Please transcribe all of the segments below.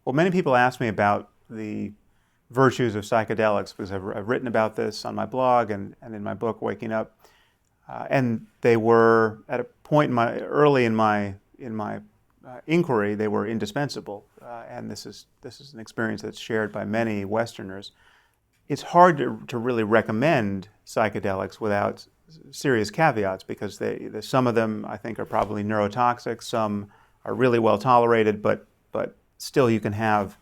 Well, many people ask me about the virtues of psychedelics because I've written about this on my blog and in my book, Waking Up. And they were at a point early in my inquiry, they were indispensable. And this is an experience that's shared by many Westerners. It's hard to really recommend psychedelics without serious caveats because some of them I think are probably neurotoxic, some are really well tolerated, but still you can have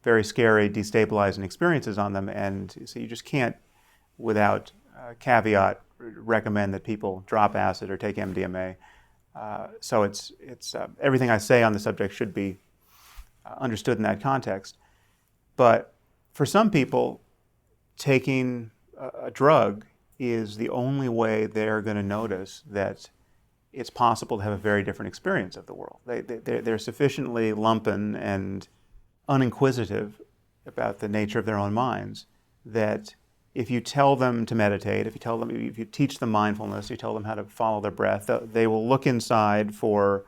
very scary, destabilizing experiences on them, and so you just can't, without caveat, recommend that people drop acid or take MDMA. So it's everything I say on the subject should be understood in that context. But for some people, taking a drug is the only way they're going to notice that it's possible to have a very different experience of the world. They're sufficiently lumpen and uninquisitive about the nature of their own minds that if you tell them to meditate, if you teach them mindfulness, you tell them how to follow their breath, they will look inside for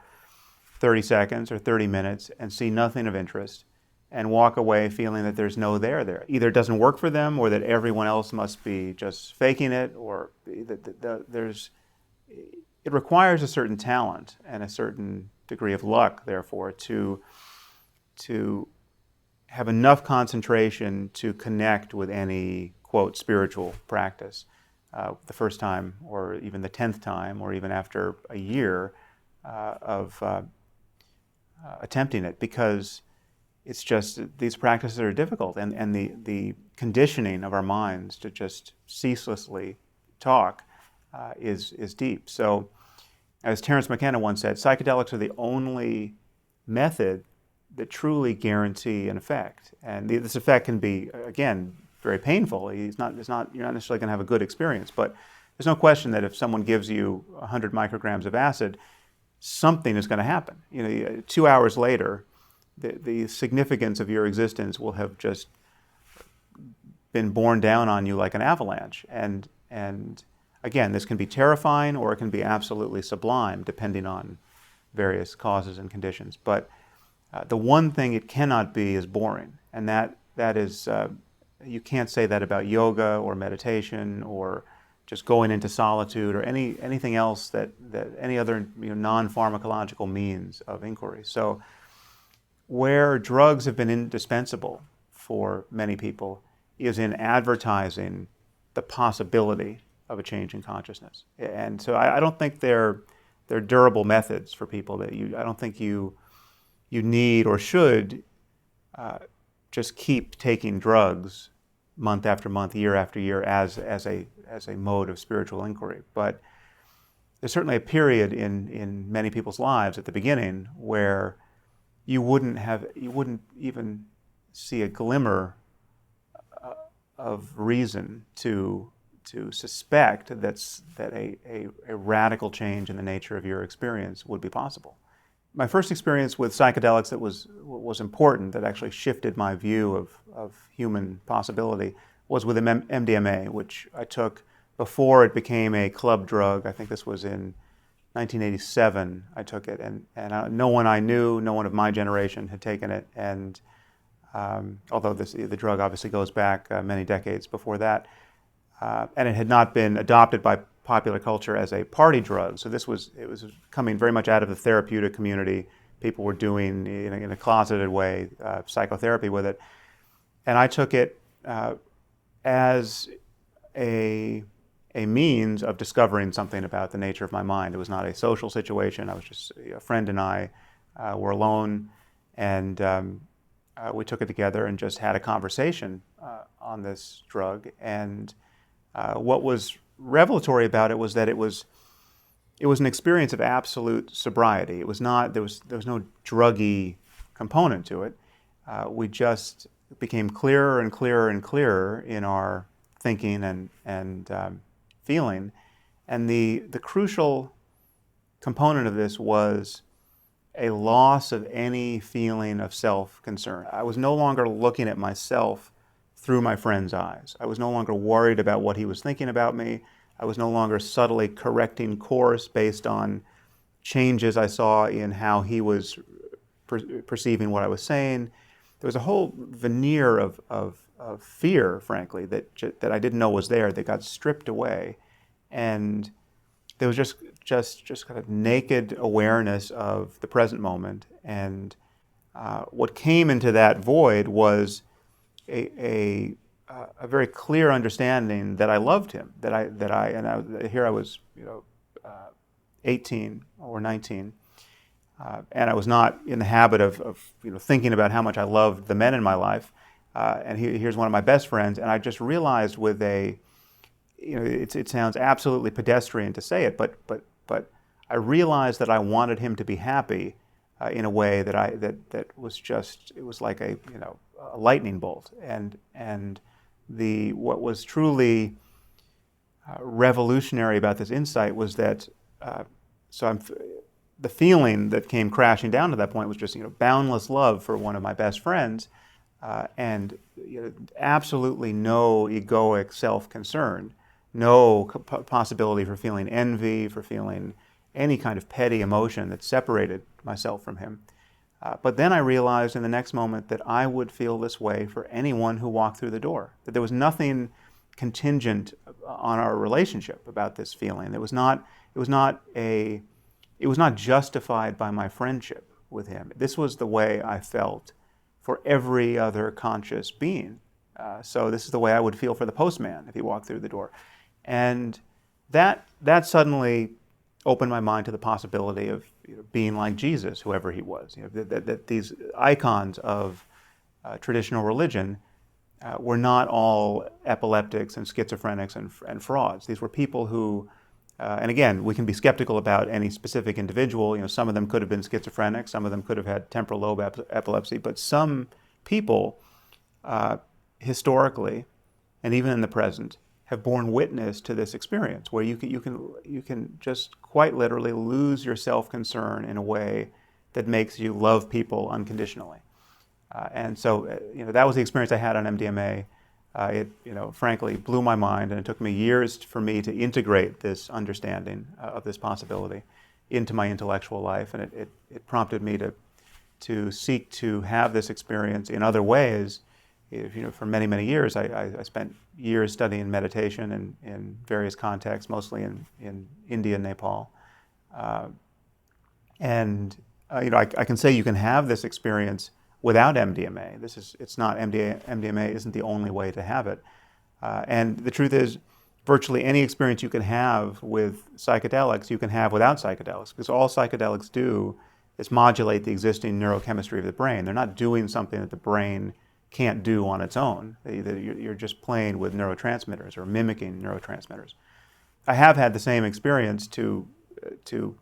30 seconds or 30 minutes and see nothing of interest and walk away feeling that there's no there. Either it doesn't work for them or that everyone else must be just faking it, or it requires a certain talent and a certain degree of luck, therefore, to have enough concentration to connect with any, quote, spiritual practice the first time or even the 10th time or even after a year of attempting it, because it's just these practices are difficult, and the conditioning of our minds to just ceaselessly talk is deep. So, as Terence McKenna once said, psychedelics are the only method that truly guarantee an effect. And this effect can be, again, very painful. You're not necessarily going to have a good experience, but there's no question that if someone gives you 100 micrograms of acid, something is going to happen. 2 hours later, the significance of your existence will have just been borne down on you like an avalanche. And again, this can be terrifying or it can be absolutely sublime, depending on various causes and conditions. But the one thing it cannot be is boring, and that is, you can't say that about yoga or meditation or just going into solitude or anything else that any other non-pharmacological means of inquiry. So where drugs have been indispensable for many people is in advertising the possibility of a change in consciousness. And so I don't think they're durable methods for people. I don't think you need or should just keep taking drugs month after month, year after year as a mode of spiritual inquiry. But there's certainly a period in many people's lives at the beginning where you wouldn't even see a glimmer of reason to suspect that a radical change in the nature of your experience would be possible. My first experience with psychedelics that was important, that actually shifted my view of human possibility, was with MDMA, which I took before it became a club drug. I think this was in 1987 I took it, and no one I knew, no one of my generation had taken it, and although the drug obviously goes back many decades before that, and it had not been adopted by popular culture as a party drug. So it was coming very much out of the therapeutic community. People were doing, in a closeted way, psychotherapy with it. And I took it as a means of discovering something about the nature of my mind. It was not a social situation. I was just, a friend and I were alone, and we took it together and just had a conversation on this drug. And what was revelatory about it was that it was an experience of absolute sobriety. It was not, there was no druggy component to it. We just became clearer and clearer and clearer in our thinking and feeling. And the crucial component of this was a loss of any feeling of self-concern. I was no longer looking at myself through my friend's eyes. I was no longer worried about what he was thinking about me. I was no longer subtly correcting course based on changes I saw in how he was perceiving what I was saying. there was a whole veneer of fear, frankly, that I didn't know was there, that got stripped away. And there was just kind of naked awareness of the present moment. And what came into that void was a very clear understanding that I loved him. Here I was, 18 or 19, and I was not in the habit of thinking about how much I loved the men in my life. And here's one of my best friends, and I just realized with it sounds absolutely pedestrian to say it, but I realized that I wanted him to be happy in a way that was just, it was like a lightning bolt. And what was truly revolutionary about this insight was that the feeling that came crashing down to that point was just boundless love for one of my best friends, and absolutely no egoic self-concern, no possibility for feeling envy, for feeling any kind of petty emotion that separated myself from him. But then I realized in the next moment that I would feel this way for anyone who walked through the door, that there was nothing contingent on our relationship about this feeling. It was not justified by my friendship with him. This was the way I felt for every other conscious being. So this is the way I would feel for the postman if he walked through the door. And that suddenly opened my mind to the possibility of being like Jesus, whoever he was. That these icons of traditional religion were not all epileptics and schizophrenics and frauds. These were people who, and again, we can be skeptical about any specific individual. Some of them could have been schizophrenic, some of them could have had temporal lobe epilepsy, but some people, historically, and even in the present, have borne witness to this experience where you can just quite literally lose your self-concern in a way that makes you love people unconditionally. And so, that was the experience I had on MDMA. It, frankly, blew my mind, and it took me years for me to integrate this understanding of this possibility into my intellectual life, and it prompted me to seek to have this experience in other ways. For many, many years, I spent years studying meditation in various contexts, mostly in India and Nepal. I can say you can have this experience without MDMA. MDMA isn't the only way to have it. And the truth is, virtually any experience you can have with psychedelics, you can have without psychedelics, because all psychedelics do is modulate the existing neurochemistry of the brain. They're not doing something that the brain can't do on its own. You're just playing with neurotransmitters or mimicking neurotransmitters. I have had the same experience to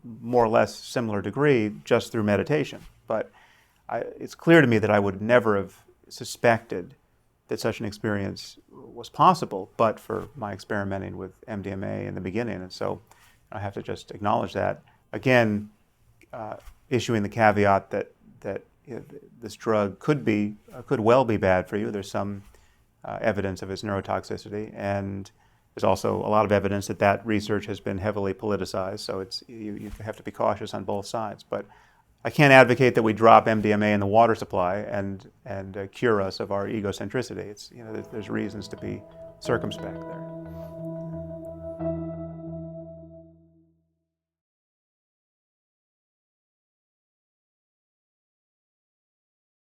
more or less similar degree just through meditation, but it's clear to me that I would never have suspected that such an experience was possible but for my experimenting with MDMA in the beginning, and so I have to just acknowledge that. Again, issuing the caveat that this drug could well be bad for you. There's some evidence of its neurotoxicity, and there's also a lot of evidence that research has been heavily politicized. So you have to be cautious on both sides. But I can't advocate that we drop MDMA in the water supply and cure us of our egocentricity. There's reasons to be circumspect there.